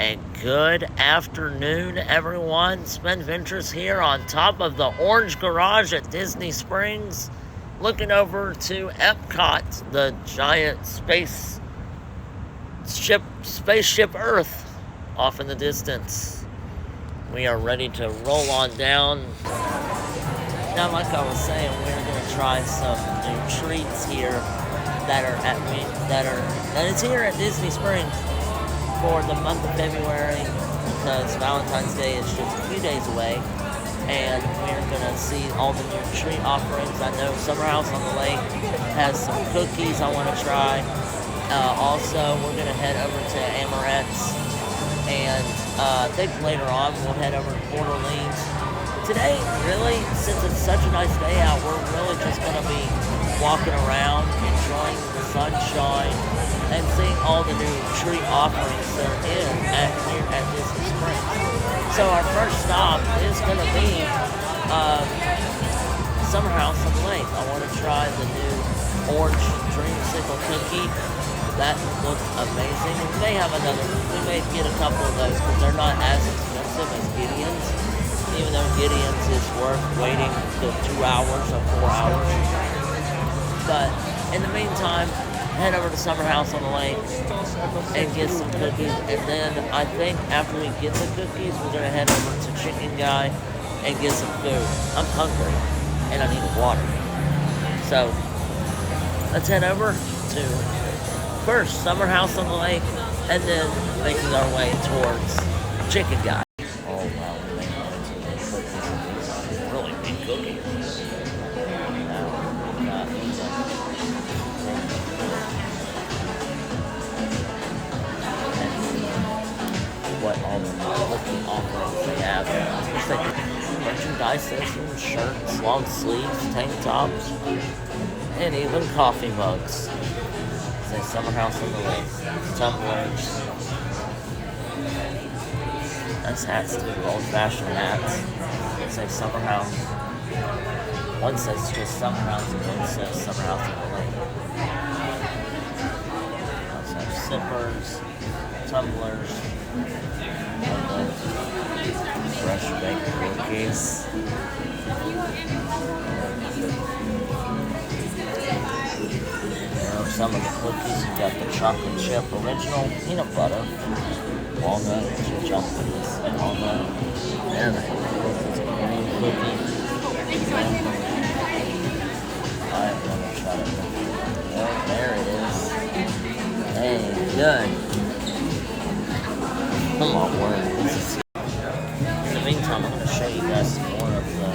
And good afternoon, everyone. SpenVentures here on top of the Orange Garage at Disney Springs, looking over to Epcot, the giant spaceship Earth off in the distance. We are ready to roll on down. Now, like I was saying, we're going to try some new treats here that is here at Disney Springs for the month of February, because Valentine's Day is just a few days away, and we're going to see all the new treat offerings. I know Summer House on the Lake has some cookies I want to try. Also, we're going to head over to Amorette's, and I think later on we'll head over to Port Orleans. Today, really, since it's such a nice day out, we're really just going to be walking around, enjoying the sunshine, and seeing all the new treat offerings that are here at Disney Springs. So our first stop is going to be Summer House on the Lake. I want to try the new orange dreamsicle cookie. That looks amazing. We may get a couple of those because they're not as expensive as Gideon's, even though Gideon's is worth waiting till 2 hours or 4 hours. But in the meantime, head over to Summer House on the Lake and get some cookies. And then I think after we get the cookies, we're going to head over to Chicken Guy and get some food. I'm hungry and I need water. So let's head over to first Summer House on the Lake and then making our way towards Chicken Guy. Oh wow, we're making our way to these cookies. These are really big cookies. What all the cookie offerings they have. Looks like merchandise stations, shirts, long sleeves, tank tops, and even coffee mugs. Say Summer House on the Lake, tumblers. Nice hats too, old-fashioned hats. Say Summer House. One says just Summer House, and one says Summer House on the Lake. Also have sippers, tumblers. Fresh baked cookies. There are some of the cookies. You got the chocolate chip original peanut butter, walnut, chocolates, and walnut. And it's a green cookie. I have never tried it. Oh, there it is. Hey, good. Come on, word. In the meantime, I'm going to show you guys some more of the...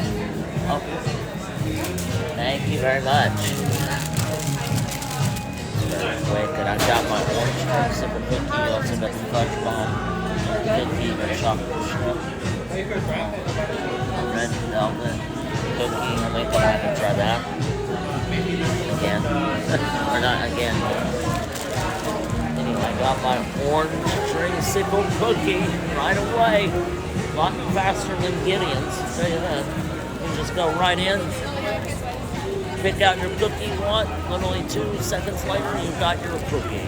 Oh, thank you very much. Very quick, and I got my orange creamsicle cookie. You also got the fudge bomb cookie, the chocolate chip, red velvet cookie. I think I'm going to try that again. Or not again. I got my orange dreamsicle cookie right away. A lot faster than Gideon's, I'll tell you that. You can just go right in, pick out your cookie you want. Literally 2 seconds later, you've got your cookie.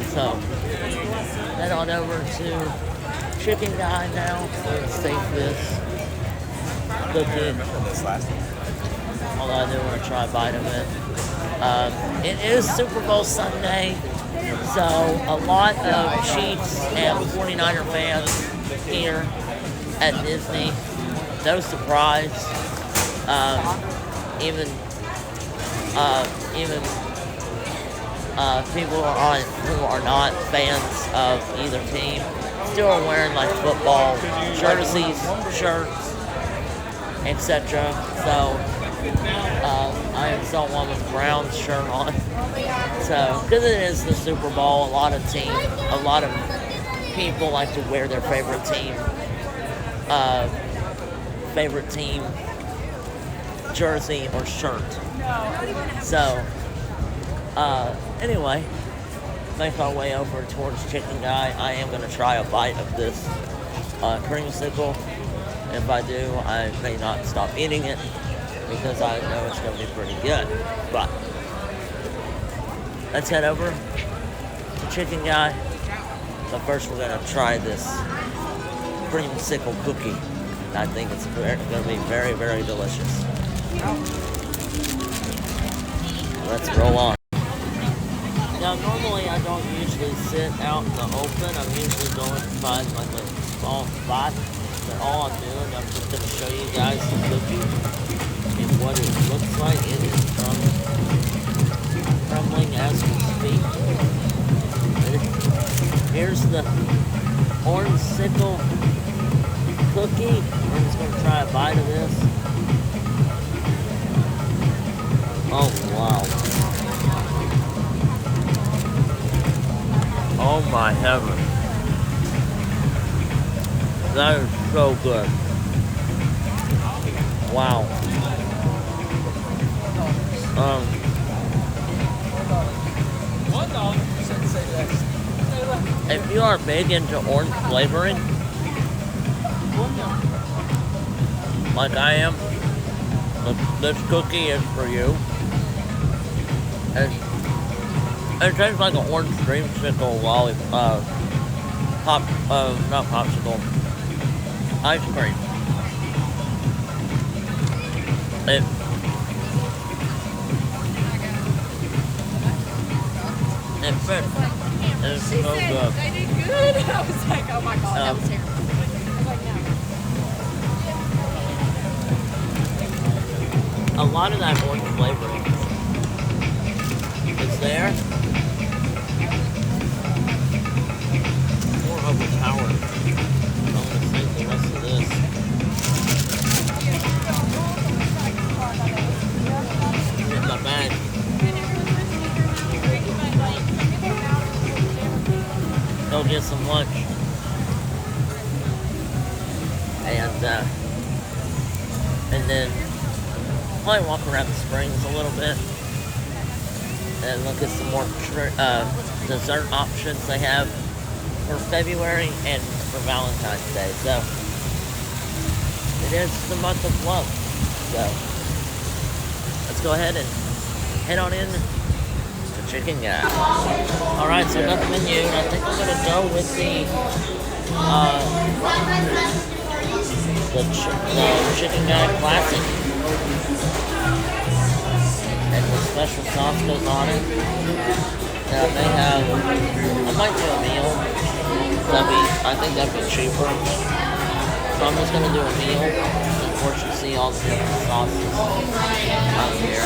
So, head on over to Chicken Guy now. Let's take this cookie. Although I do want to try a bite of it. It is Super Bowl Sunday. So, a lot of Chiefs and 49er fans here at Disney. No surprise. Even people who are not fans of either team still are wearing like football jerseys, shirts, etc. So, I saw one with a Browns shirt on. So, because it is the Super Bowl, a lot of people like to wear their favorite team jersey or shirt. So, anyway, make our way over towards Chicken Guy. I am going to try a bite of this creamsicle. If I do, I may not stop eating it because I know it's going to be pretty good. But let's head over to Chicken Guy So first we're gonna try this creamsicle cookie. I think it's gonna be very, very delicious. Let's roll on. Now normally I don't usually sit out in the open. I'm usually going to find like a small spot. But all I'm doing, I'm just gonna show you guys the cookie and what it looks like. It is crumbling as we speak. Here's the orange sickle cookie. We're just gonna try a bite of this. Oh wow. Oh my heaven. That is so good. Wow. If you are big into orange flavoring, like I am, this cookie is for you. It tastes like an orange dreamsicle not popsicle, ice cream. It fits. It's so good. They did good. I was like, oh my god, that was terrible. I was like, no. A lot of that orange flavoring is there. More overpowering. I'm gonna save the rest of this. In my bag. Go get some lunch. And then probably walk around the springs a little bit and look at some more dessert options they have for February and for Valentine's Day. So it is the month of love. So let's go ahead and head on in to Chicken Guy. Alright, so got the menu, and I think I'm gonna go with the Chicken Guy Classic. And the special sauce goes on it. And I might do a meal. I think that'd be cheaper. So I'm just gonna do a meal. And of course you see all the different sauces out here.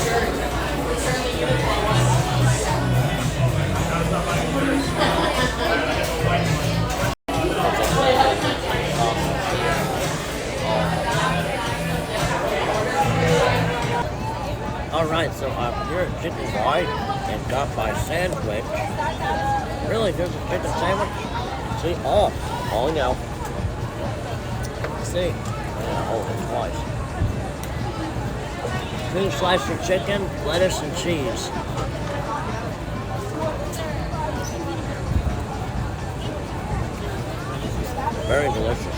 Alright, so I'm here at Chicken White and got my sandwich. Really, there's a chicken sandwich? See, all now. See? Yeah, twice. 2 slices of chicken, lettuce, and cheese. Very delicious.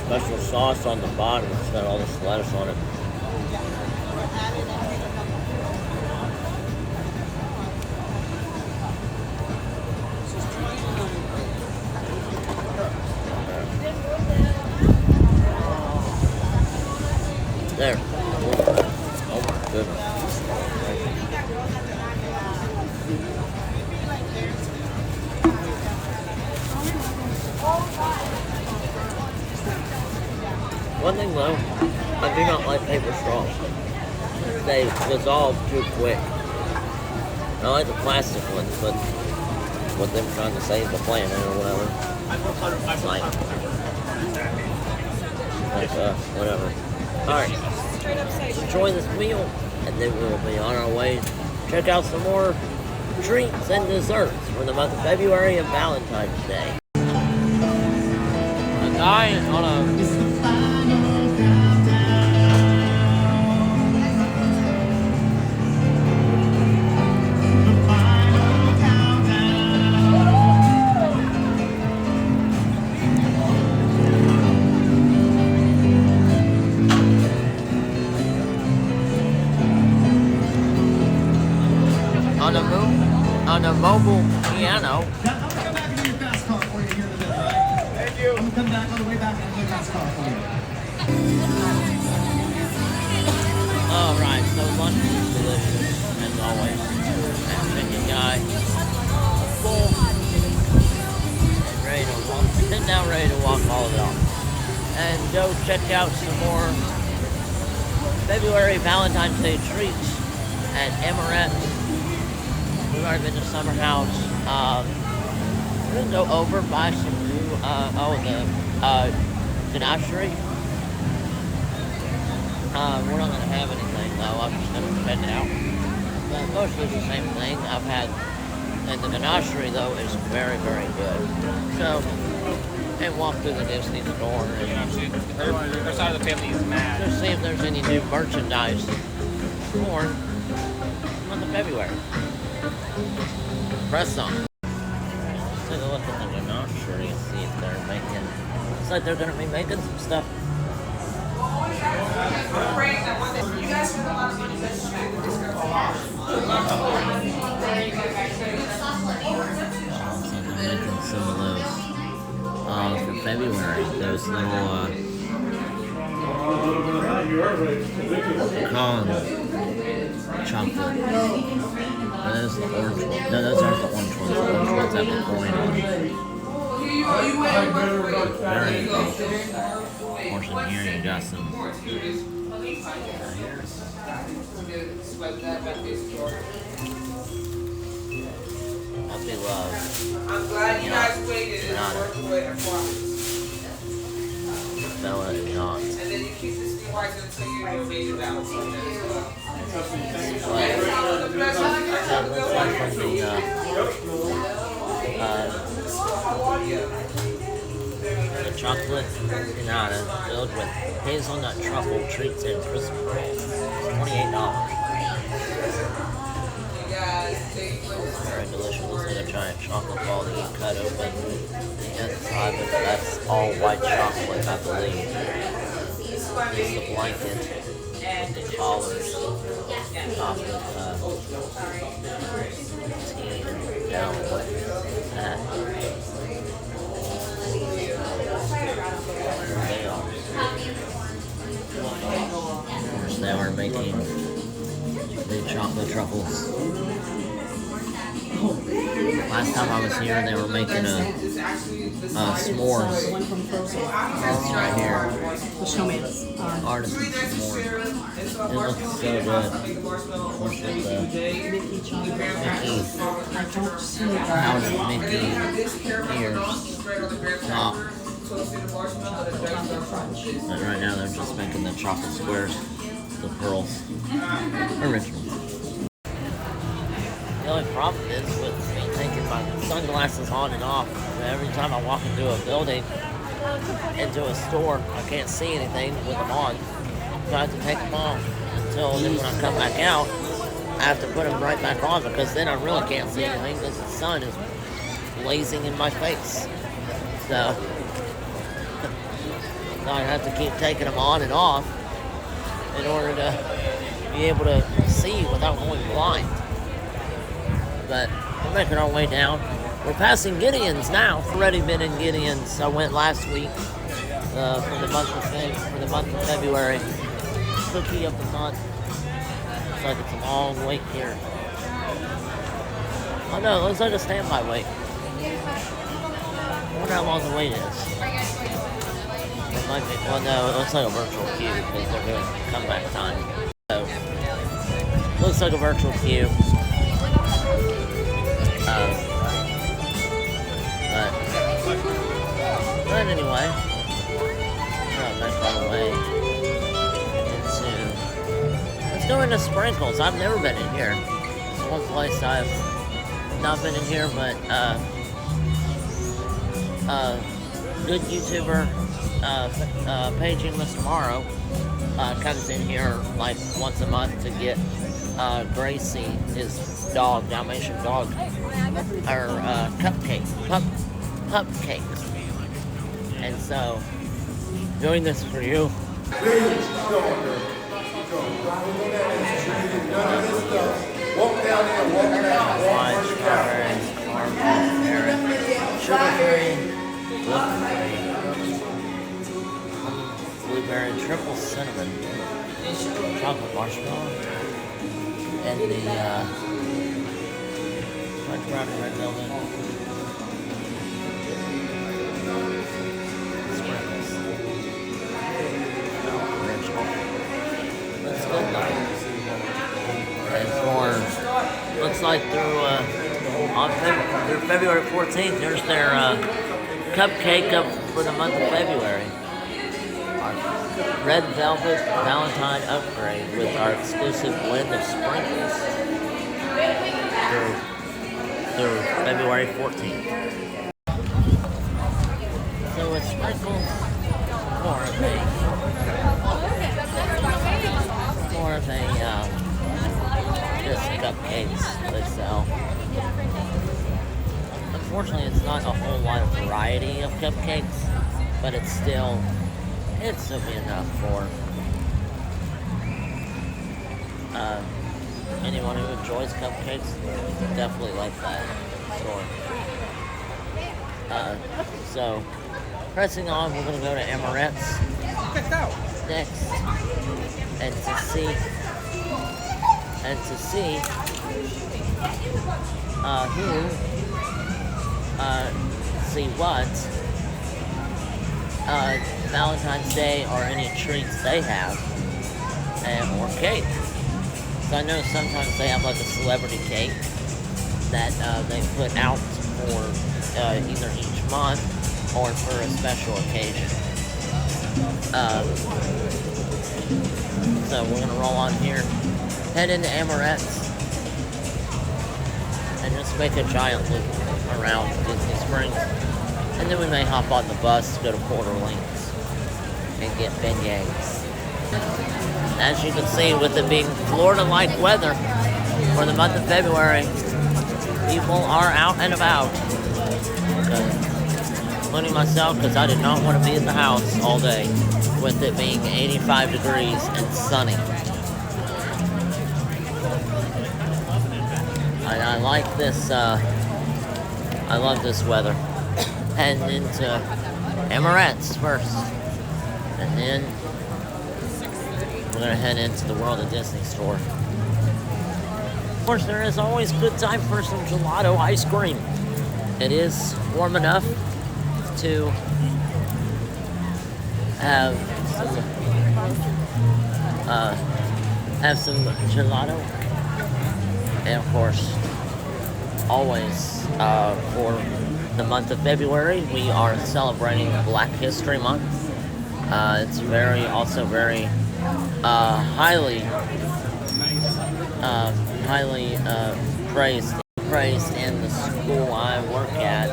Special sauce on the bottom. It's got all this lettuce on it. There. Oh my goodness. One thing though, I do not like paper straws. They dissolve too quick. I like the plastic ones, but with them trying to save the planet or whatever, it's like whatever. Alright, enjoy this meal, and then we'll be on our way. Check out some more treats and desserts for the month of February and Valentine's Day. A guy on a on a mobile piano. I'm gonna come back and do your fast car for you here today, all right? Thank you. I'm gonna come back on the way back and do your fast car for you. Alright, so lunch is delicious, as always. And chicken guy, full, and ready to walk, sitting down ready to walk all of it off. And go check out some more February Valentine's Day treats at Emirates. We've already been to Summer House. We're gonna go over by some new, the ganachery. We're not gonna have anything though. I'm just gonna check it out. But mostly the same thing I've had. And the ganachery though is very, very good. So, and walk through the Disney store and Her side of the family is mad. just see if there's any new merchandise for the month of February. Press on. Let's take a look at the ganachery and see if they're making. Looks like they're gonna be making some stuff. Making some of those for February. Those little pecan chocolate. Those are the orange ones. No, those aren't the orange ones. The orange ones have the coin on them. Very nice. Portion here, you got some. Puppy love. I'm glad you guys waited and worked away at Bella and John. And then you keep this new white until you know major balance on that as well. The chocolate pinata filled with hazelnut truffle treats and crisp rolls. $28. Very delicious. Looks like a giant chocolate ball that you cut open inside, but that's all white chocolate, I believe. This is the blanket with the collars off the tea and down with that. They are. Of course, they were making the chocolate truffles. Last time I was here, they were making s'mores. Right here. The showman's. Artisan s'mores. It looks so good. Of course, with the Mickey chocolate. Mickey I don't see that. out of Mickey ears. Top. And right now they're just making the chocolate squares, the pearls. Original. The only problem is with me taking my sunglasses on and off. Every time I walk into a building, into a store, I can't see anything with them on. So I have to take them off until then when I come back out, I have to put them right back on because then I really can't see anything because the sun is blazing in my face. So I have to keep taking them on and off in order to be able to see without going blind. But we're making our way down. We're passing Gideon's now. I've already been in Gideon's. I went last week for the month of February. Cookie of the month. Looks like it's a long wait here. Oh no, it looks like a standby wait. I wonder how long the wait is. It might be, well no, it looks like a virtual queue because they're doing comeback time. So, looks like a virtual queue. But anyway, back all the way let's go into Sprinkles. I've never been in here. It's one place I've not been in here, but good YouTuber, Paging Mr. Morrow, comes in here like once a month to get Gracie, his dog, Dalmatian dog, her cupcakes. And so, doing this for you. Walk down there, walk down. Wine, strawberries, caramel, carrot, sugar-free, gluten-free, blueberry, triple cinnamon, chocolate marshmallow, and the fudge brownie red velvet sprinkles. Original. That's good though. And for, looks like through February 14th, there's their cupcake up for the month of February. Our red velvet Valentine upgrade with our exclusive blend of sprinkles through February 14th. So it's sprinkles for this cupcakes they sell. Unfortunately, it's not a whole lot of variety of cupcakes, but it's still be enough for anyone who enjoys cupcakes. Definitely like that store. So, pressing on, we're going to go to Amaret's next, and to see what Valentine's Day or any treats they have, or cake. So I know sometimes they have like a celebrity cake that they put out for either each month or for a special occasion. So we're gonna roll on here, head into Amaret's, and just make a giant loop around Disney Springs. And then we may hop on the bus to go to Porter Links and get beignets. As you can see, with it being Florida-like weather for the month of February, people are out and about. Including myself, because I did not want to be in the house all day with it being 85 degrees and sunny. I like this, I love this weather. Heading into Amaret's first, and then we're going to head into the World of Disney store. Of course, there is always good time for some gelato ice cream. It is warm enough to have some gelato, and of course, always for the month of February, we are celebrating Black History Month. It's very highly praised in the school I work at,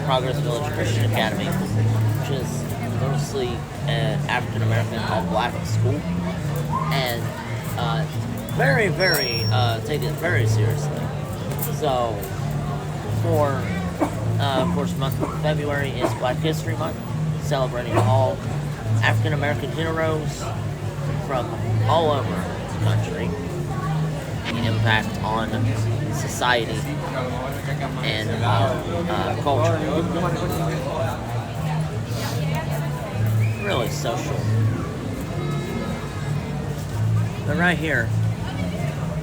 Progress Village Christian Academy, which is mostly an African American all-black school, and take it very seriously. So, for of course, the month of February is Black History Month, celebrating all African American heroes from all over the country, the impact on society and our culture. Really social. But right here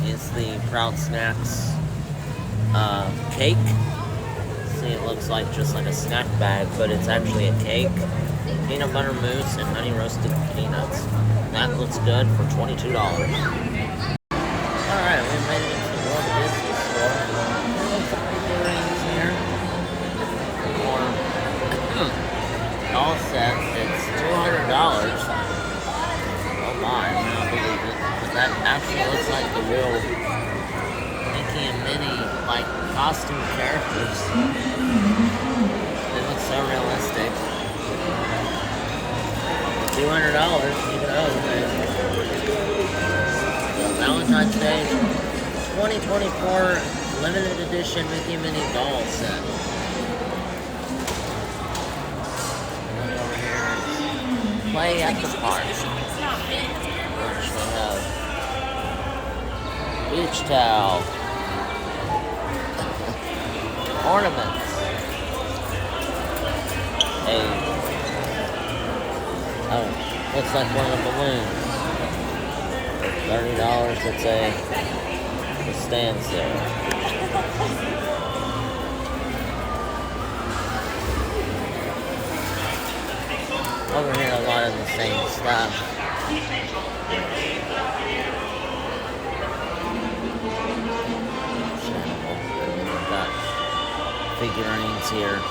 is the Proud Snacks cake. See, it looks like just like a snack bag, but it's actually a cake. Peanut butter mousse and honey roasted peanuts. That looks good for $22. Alright, we made it into the World of Disney store. Some figurines here. For all set, it's $200. Oh my, I cannot believe it. But that actually looks like the real Mickey and Minnie, like, costume characters. They look so realistic. $200, you know. Valentine's Day 2024 limited edition Mickey and Minnie doll set. And then over here is Play at the Park. Which we have beach towel, ornaments, looks like one of the balloons. $30, it's a standstill. Over here, a lot of the same stuff. We've got figurines here. I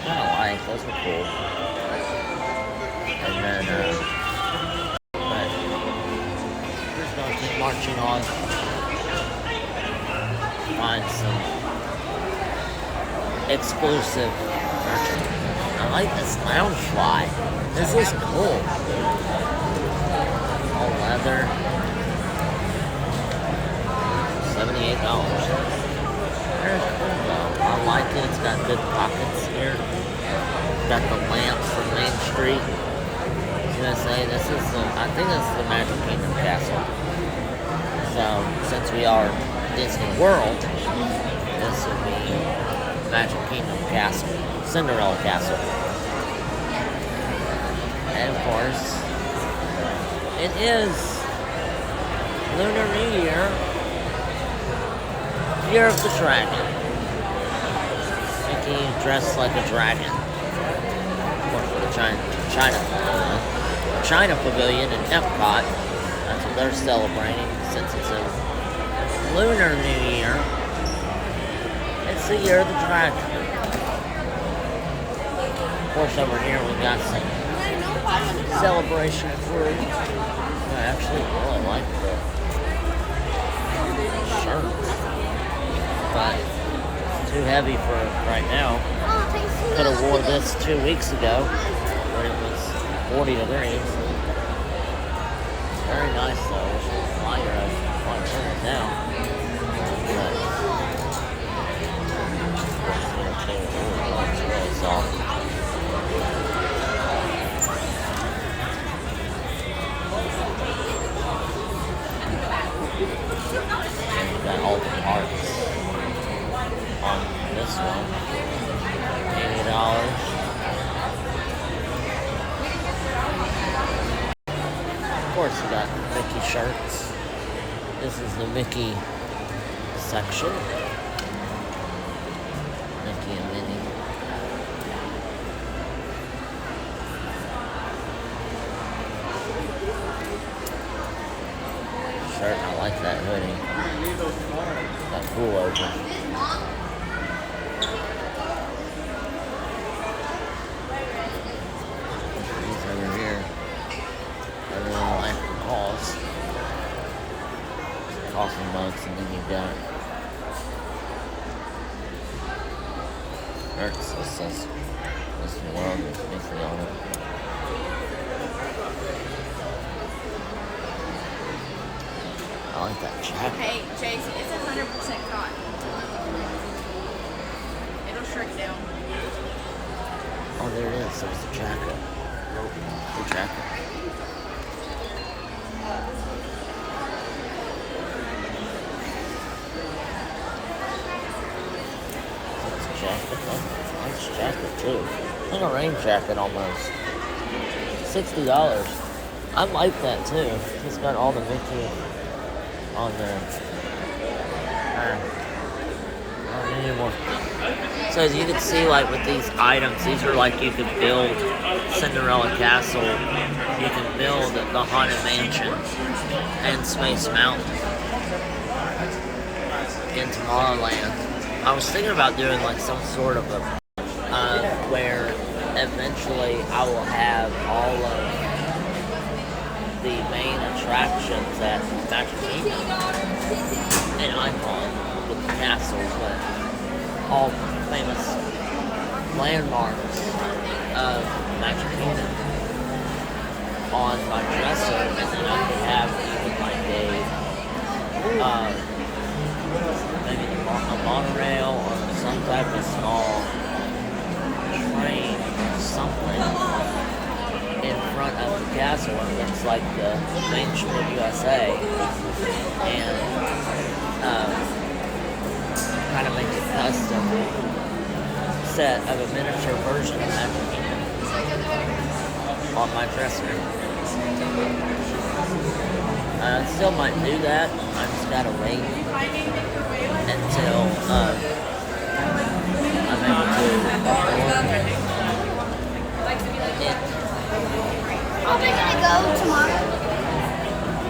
kind of like, those are cool. And then, but we're just gonna keep marching on. Find some exclusive merchandise. I like this loungefly. This is cool. All leather. $78. Very cool though. I like it. It's got good pockets here. Got the lamps from Main Street. I was gonna say this is I think this is the Magic Kingdom Castle. So since we are Disney World, this will be Magic Kingdom Castle, Cinderella Castle. And of course, it is Lunar New Year, Year of the Dragon. Mickey dressed like a dragon. Of course, for the China Pavilion in Epcot, that's what they're celebrating since it's a Lunar New Year. It's the Year of the Dragon. Of course, over here we got some celebration fruit. I actually really like the shirt, but it's too heavy for right now. Could have wore this 2 weeks ago when it was 40 degrees. Very nice though. It's lighter. I want to turn it down. But it's really soft. And we got all the parts on this one. $80. Of course, we got Mickey shirts. This is the Mickey section. Mickey and Minnie. Shirt, I like that hoodie. That pullover. These over here. I really like the calls. Coffee mugs, and then you've got shirts. This says Disney World with Mickey on it. I like that jacket. Hey, Chase, it's 100% cotton. It'll shrink down. Oh, there it is. There's the jacket. The jacket. That's a jacket. That's a nice jacket, too. Like a rain jacket, almost. $60. I like that, too. It's got all the Mickey on there. Anymore. So as you can see, like with these items, these are like you could build Cinderella Castle, you can build the Haunted Mansion and Space Mountain in Tomorrowland. I was thinking about doing like some sort of a where eventually I will have all of the main attractions at Magic Kingdom and Icon with the castles, but all famous landmarks of Magic Kingdom on my dresser, and then I could have even like maybe a monorail or some type of small train or something in front of the castle. It looks like the Main Street USA, and kind of make a custom set of a miniature version of Magic Kingdom on my dresser. I still might do that. I just gotta wait until I'm able to afford it. Are we gonna go tomorrow?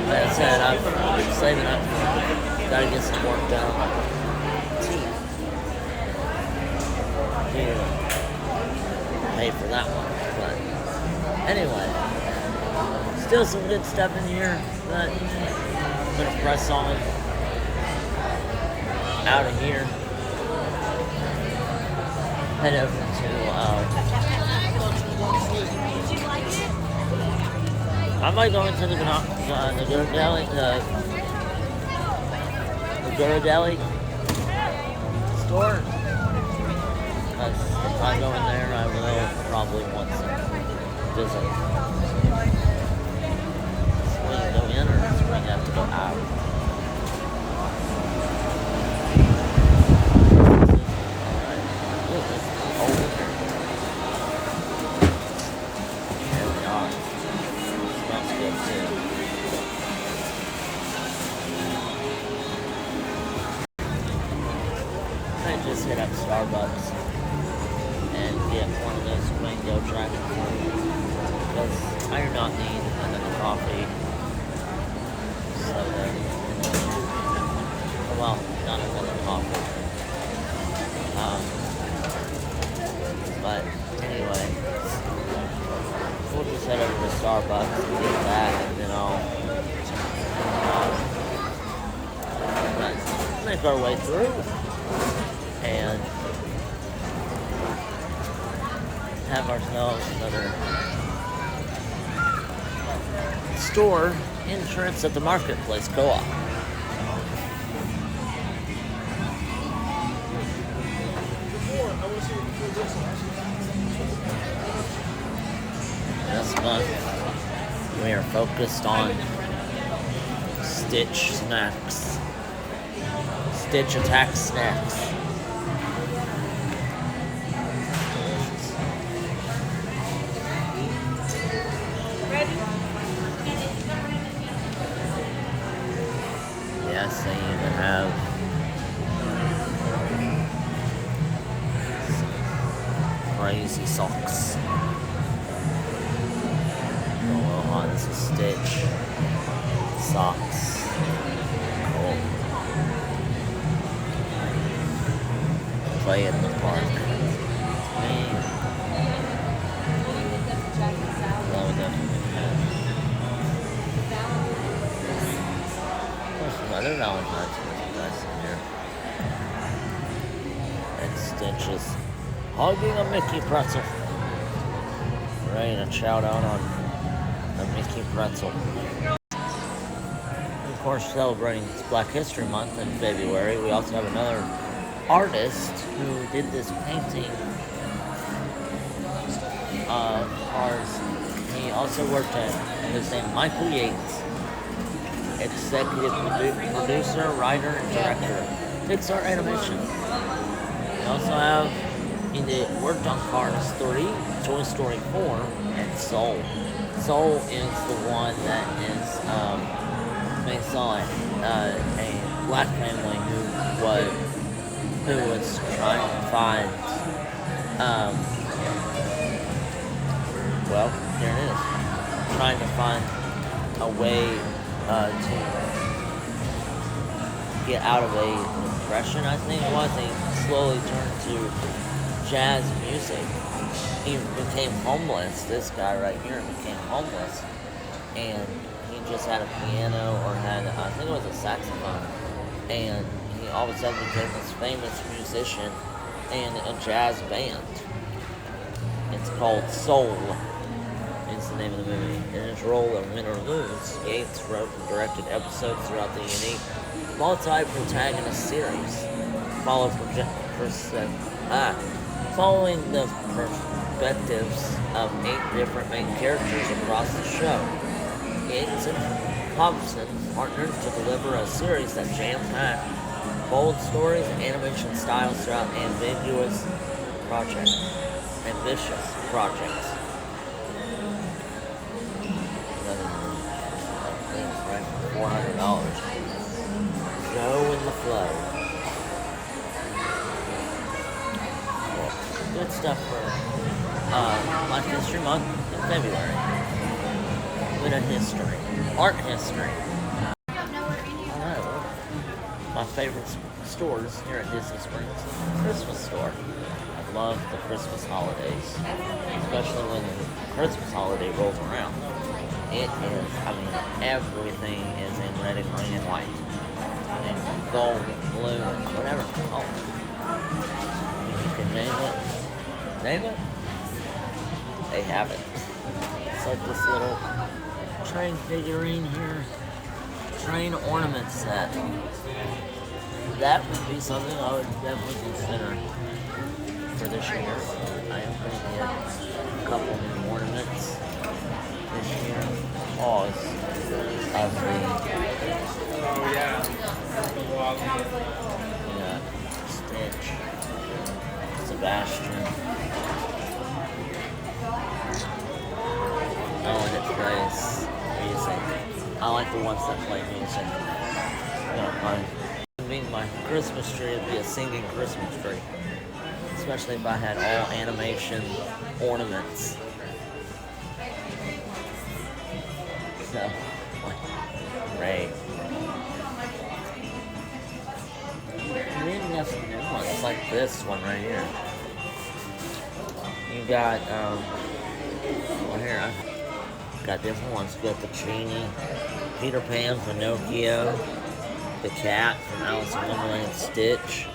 Like I said, I'm saving up. Gotta get some work done on my teeth to pay for that one. But anyway, still some good stuff in here, but I'm gonna press on out of here. Head over to I might go into the Ghirardelli store. If I go in there, I will probably want some visit. So we can go in, or do we have to go out? Alright. Look, it's cold in here. Here we are. Smells good too. I just hit up Starbucks and get one of those mango dragon fruit because I do not need another coffee. Soda. Well, not another coffee. But anyway, we'll just head over to Starbucks and get that, and then I'll make our way through and have ourselves another store entrance at the Marketplace Co-op. This month we are focused on Stitch snacks. Stitch Attack snacks. Yes, they even have crazy socks. Oh, well, this is Stitch socks. Cool. Play in the park. Man. Love them. There's some other Valentine's merchandise in here. And Stitch is hugging a Mickey pretzel. Ready to shout out on the Mickey pretzel. Of course, celebrating Black History Month in February, we also have another artist who did this painting of ours. He also worked at his name, Michael Yates, executive producer, writer, and director, Pixar Animation. We also have, he worked on Cars 3, Toy Story 4, and Soul. Soul is the one that is based on a black family who was trying to find, well, there it is, trying to find a way to get out of a depression, I think it was. They slowly turned to jazz music. He became homeless. This guy right here became homeless, and he just had a piano, or had, I think it was a saxophone, and he he all of a sudden became this famous musician in a jazz band. It's called Soul. Is the name of the movie. In his role of Win or Lose, Yates wrote and directed episodes throughout the unique multi-protagonist series, following the perspectives of 8 different main characters across the show. Yates and Hobson partnered to deliver a series that jam-packed bold stories and animation styles throughout ambitious projects. Right, $400. Go in the flow. Well, good stuff for Black History Month in February. Bit of history, art history. Alright, well, my favorite stores here at Disney Springs, the Christmas store. I love the Christmas holidays, especially when the Christmas holiday rolls around. It is, everything is in red and green and white. And gold, blue, and whatever. Oh. You can name it. Name it? They have it. It's like this little train figurine here. Train ornament set. That would be something I would definitely consider for this year. I am going to get a couple new ornaments this year. Oh, it's ugly. Oh, yeah. Yeah, Stitch, Sebastian. Oh, and it plays music. I like the ones that play music. My Christmas tree would be a singing Christmas tree. Especially if I had all animation ornaments. So, great. And then you have some new ones, like this one right here. You got, well here, I got different ones. You got the Genie, Peter Pan, Pinocchio, the cat from Alice in Wonderland, Stitch,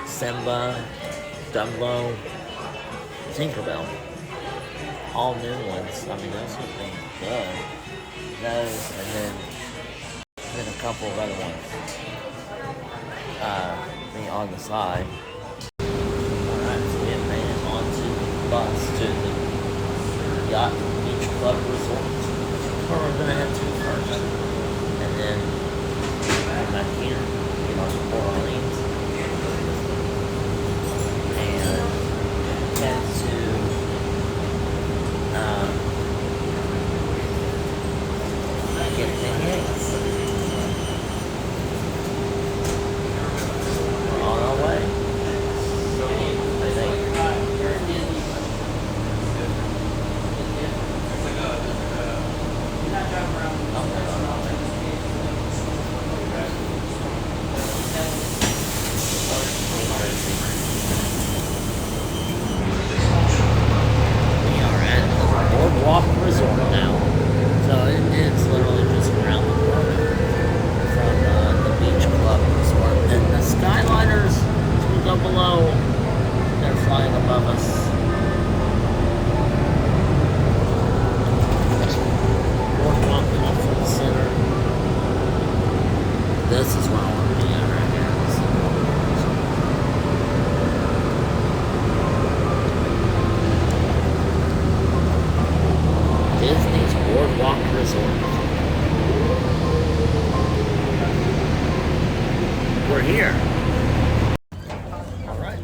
Simba, Dumbo, Tinkerbell. All new ones. Those would be good. Those, and then a couple of other ones. On the side. Alright, so we have made it onto the bus to the Yacht Beach Club Resort. Where we're gonna head to first. And then come back here, get on to Port Orleans. And head to get Beignets. We're on our way. I think. We are at the Boardwalk Resort now. So it's literally just around the corner from the Beach Club Resort. And the Skyliners go below. They're flying above us. Boardwalk Conference Center. This is where I want to be at right here. Disney's Boardwalk Resort. We're here. All right,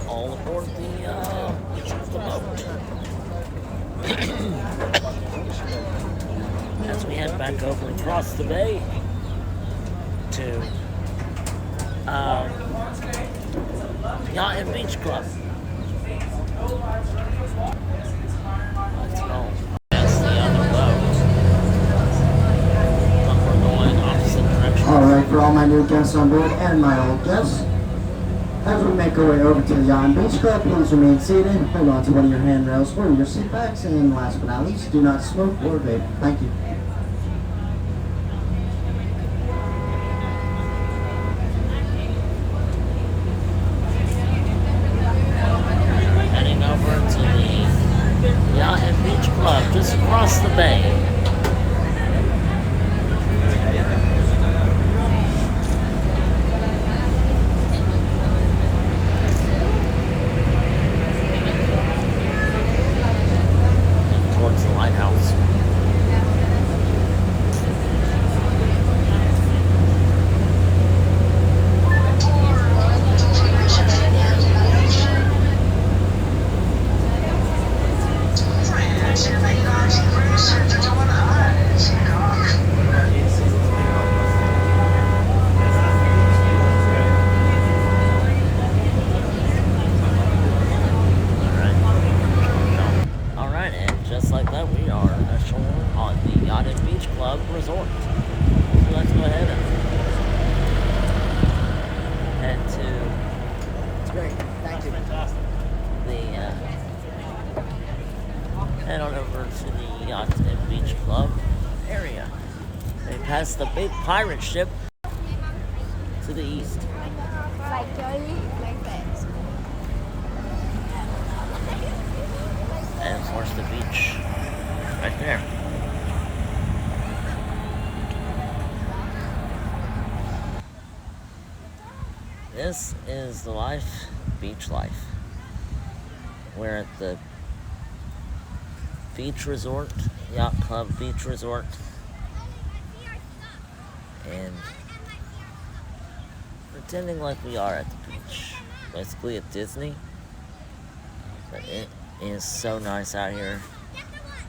all aboard the boat. As we head back over across the bay to Yacht and Beach Club. Let's go. That's the other boat. But we're going opposite directions. Alright, for all my new guests on board and my old guests, as we make our way over to the Yacht and Beach Club, please remain seated, hold on to one of your handrails or your seat backs, and last but not least, do not smoke or vape. Thank you. Alright, and just like that, we are ashore on the Yacht and Beach Club Resort. So let's go ahead and head to... It's great. Thank you. Head on over to the Yacht and Beach Club area. They pass the big pirate ship to the east. Like Johnny, like this. And of course the beach right there. This is the life, beach life. We're at the beach resort, Yacht Club Beach Resort. And pretending like we are at the beach. Basically at Disney. But it is so nice out here. You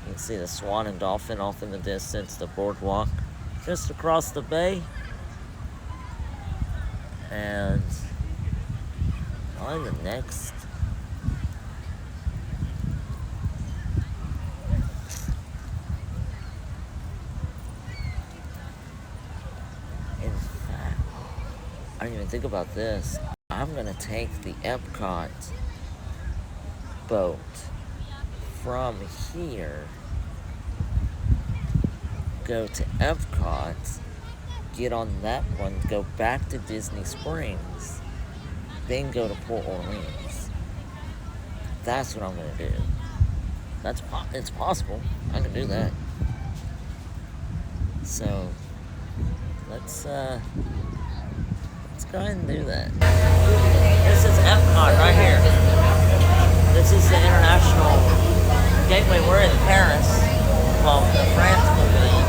can see the swan and dolphin off in the distance, the boardwalk just across the bay. And on the next in fact, I didn't even think about this. I'm gonna take the Epcot boat from here, go to Epcot, get on that one, go back to Disney Springs, then go to Port Orleans. That's what I'm gonna do. It's possible. I can do that. So let's go ahead and do that. This is Epcot right here. This is the international gateway. We're in Paris. Well, the France Pavilion.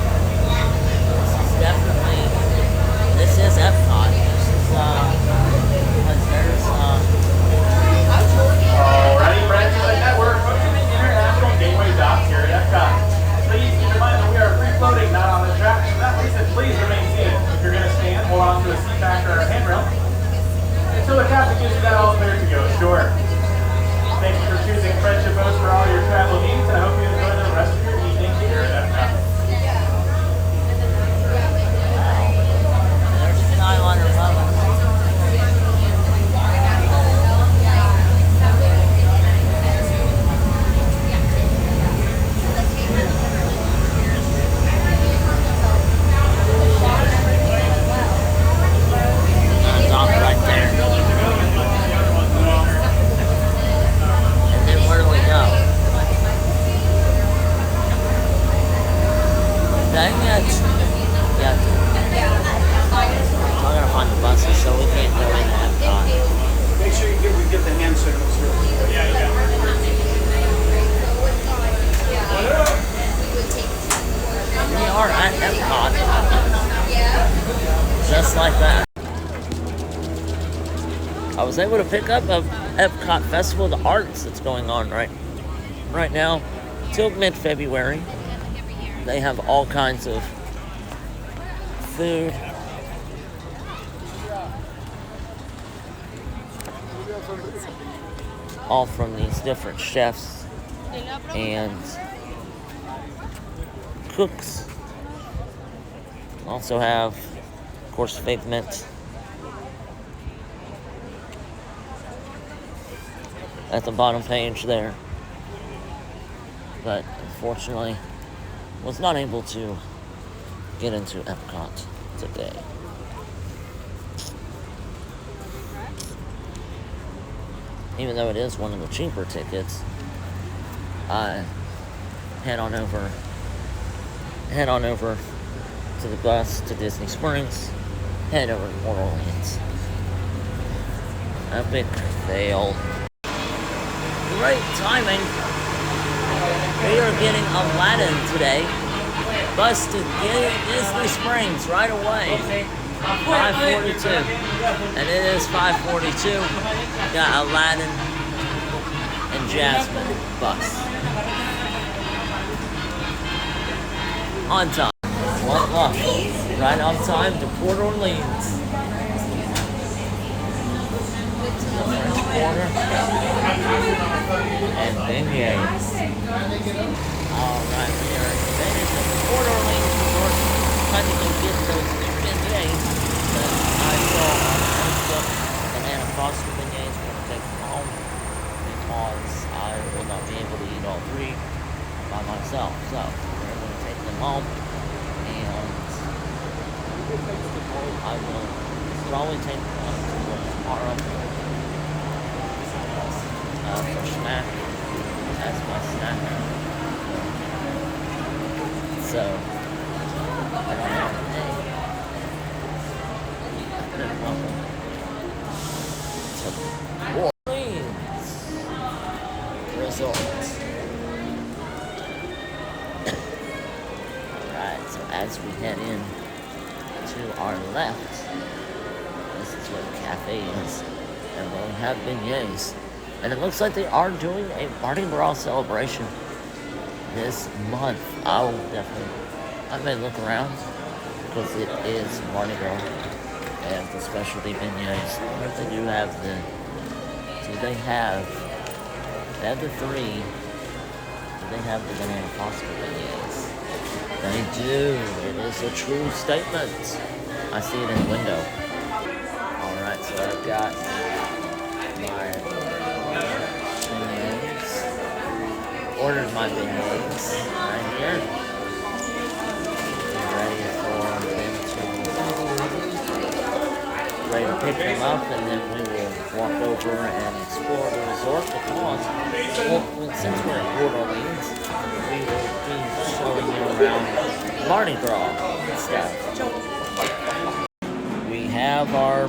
This is Epcot. This is, because there's, Alrighty, friends, like that, we're approaching the International Gateway dock here at Epcot. Please keep in mind that we are free floating, not on the track. For that reason, please remain seated. If you're going to stand, hold on to a seat back or a handrail until the captain gives you that all clear to go ashore. Thank you for choosing Friendship Boats for all your travel needs, and I hope you enjoy the rest of your evening here at Epcot. there's Skyliner above us. Dock right there. And then where do we go? Beignets. Yeah. I'm gonna find the buses, so we can't go in Epcot. Make sure we get the hand signals here. Yeah, you got it. We are at Epcot. Just like that. I was able to pick up a Epcot Festival of the Arts that's going on right now till mid-February. They have all kinds of food. All from these different chefs and cooks. Also have, of course, Figment at the bottom page there. But unfortunately, was not able to get into Epcot today. Even though it is one of the cheaper tickets, I head on over to the bus to Disney Springs, head over to Port Orleans. Epic fail. Great timing. We are getting Aladdin today. Bus to Disney Springs right away. 5:42. And it is 5:42. Got Aladdin and Jasmine bus. On time. One luck. Right on time to Port Orleans. The French Quarter. And beignets. Alright, we are advantage of the Port Orleans Resort. Trying to go get those new beignets that I saw on Facebook. Banana Foster beignets. We're going to take them home because I will not be able to eat all three by myself. So, we're going to take them home. And I will probably take them tomorrow for snack. As my snack. So, I don't have today. Welcome to Port Orleans Resort. Alright, so as we head in to our left, this is where the cafe is. And we have beignets. And it looks like they are doing a Mardi Gras celebration this month. I may look around because it is Mardi Gras. They have the specialty beignets. I wonder if they do have they have the three. Do they have the banana foster beignets? They do. It is a true statement. I see it in the window. Alright, so I've got my beignets. Ordered my beignets right here. Ready to pick them up, and then we will walk over and explore the resort because, since we're in Port Orleans, we will be showing you around Mardi Gras stuff. We have our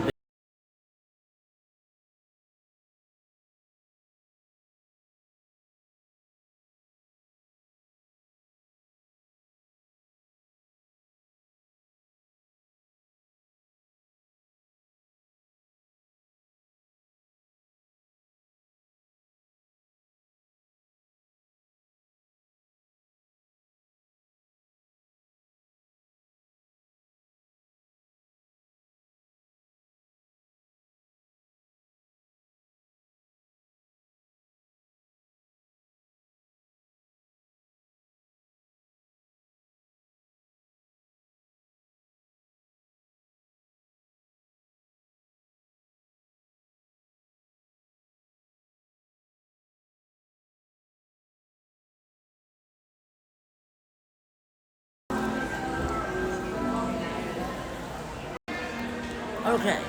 okay.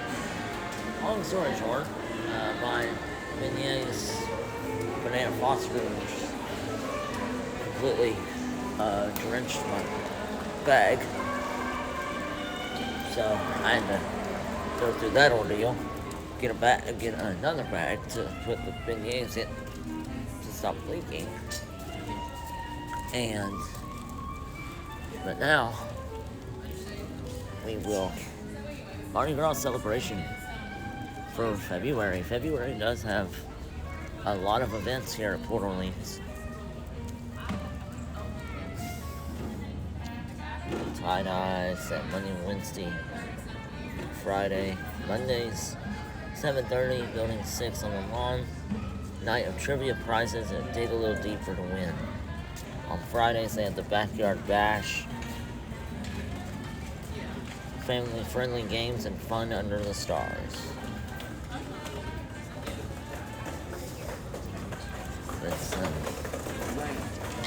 Long story short, my beignets, banana phosphorus completely drenched my bag. So I had to go through that ordeal, get another bag to put the beignets in to stop leaking. But now we will Mardi Gras celebration for February. February does have a lot of events here at Port Orleans. Tie-dye, set Monday, Wednesday, Friday, Mondays, 7:30, Building 6 on the lawn. Night of trivia prizes and dig a little deeper to win. On Fridays, they have the Backyard Bash. Family-friendly games and fun under the stars.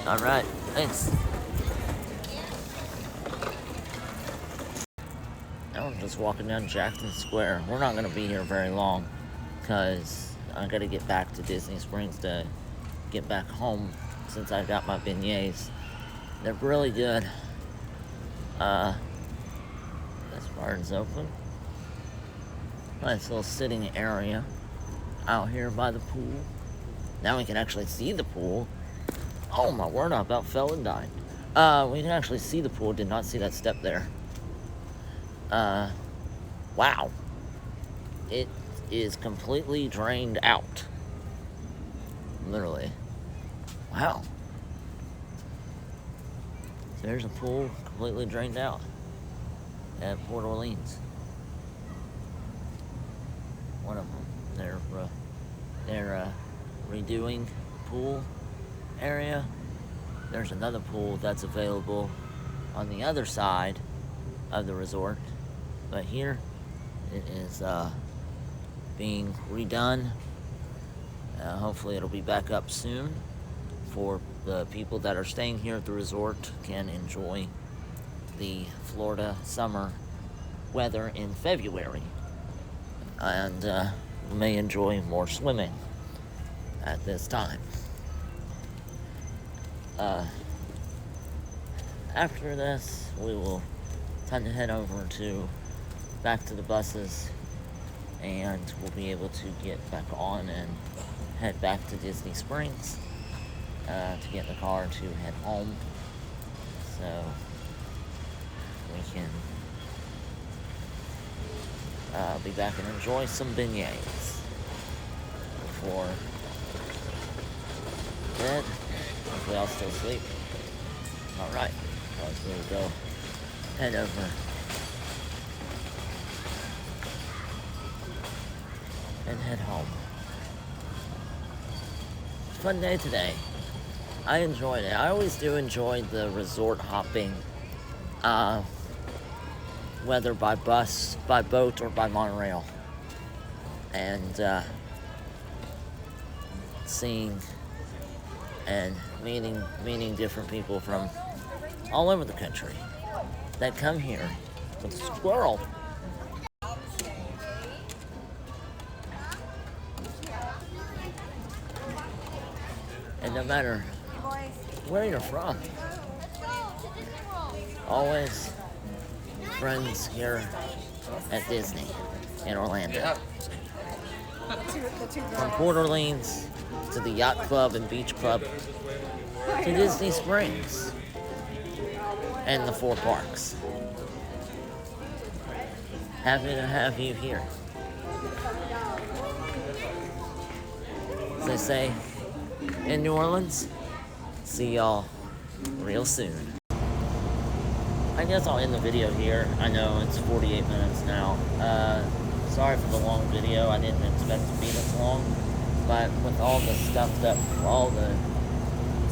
Alright, thanks. Now I'm just walking down Jackson Square. We're not going to be here very long because I got to get back to Disney Springs to get back home since I got my beignets. They're really good. This bar's open. Nice little sitting area out here by the pool. Now we can actually see the pool. Oh my word, I about fell and died. We can actually see the pool. Did not see that step there. Wow. It is completely drained out. Literally. Wow. So there's a pool completely drained out at Port Orleans. One of them. They're redoing pool area. There's another pool that's available on the other side of the resort, but here it is being redone. Hopefully it'll be back up soon for the people that are staying here at the resort can enjoy the Florida summer weather in February, and may enjoy more swimming at this time. After this, we will time to head over back to the buses, and we'll be able to get back on and head back to Disney Springs to get in the car to head home, so we can be back and enjoy some beignets before bed. Hopefully I'll still sleep. Alright, let's go head over and head home. Fun day today. I enjoyed it. I always do enjoy the resort hopping, whether by bus, by boat, or by monorail. And seeing and meeting different people from all over the country that come here with a squirrel. And no matter where you're from, always friends here at Disney in Orlando. From Port Orleans to the Yacht Club and Beach Club to Disney Springs and the 4 parks. Happy to have you here. As they say in New Orleans, see y'all real soon. I guess I'll end the video here. I know it's 48 minutes now. Sorry for the long video. I didn't expect it to be this long. But with all the stuff all the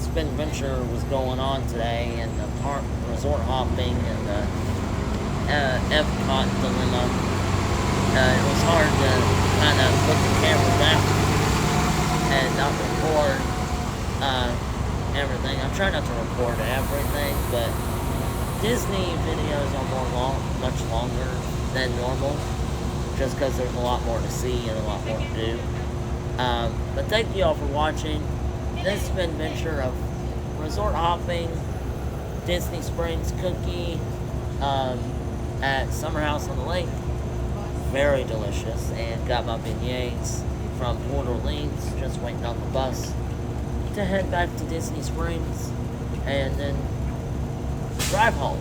SpenVenture was going on today, and the park resort hopping, and the Epcot dilemma, it was hard to kind of put the camera back and not record everything. I'm trying not to record everything, but Disney videos are much longer than normal, just because there's a lot more to see and a lot more to do. But thank you all for watching. This SpenVenture of resort hopping, Disney Springs cookie at Summer House on the Lake. Very delicious, and got my beignets from Port Orleans, just waiting on the bus to head back to Disney Springs and then drive home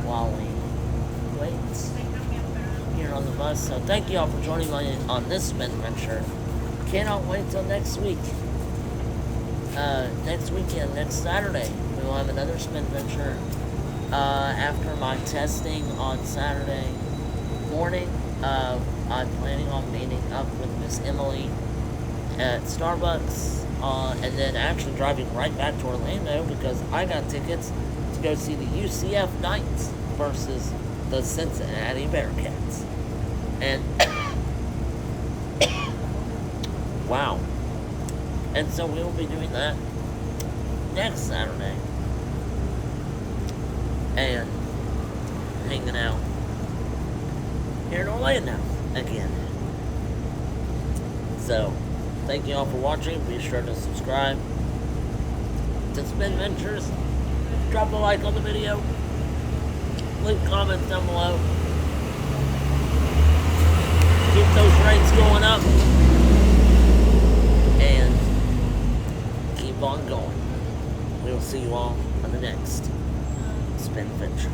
while we wait here on the bus. So thank you all for joining me on this SpenVenture. Cannot wait till next week. Next weekend, next Saturday, we will have another SpenVenture. After my testing on Saturday morning, I'm planning on meeting up with Miss Emily at Starbucks, and then actually driving right back to Orlando because I got tickets to go see the UCF Knights versus the Cincinnati Bearcats. And wow. And so we will be doing that next Saturday. And hanging out here in Orlando again. So, thank you all for watching. Be sure to subscribe to SpenVentures. Drop a like on the video. Leave comments down below. Keep those rates going up. And keep on going. We will see you all on the next SpenVenture.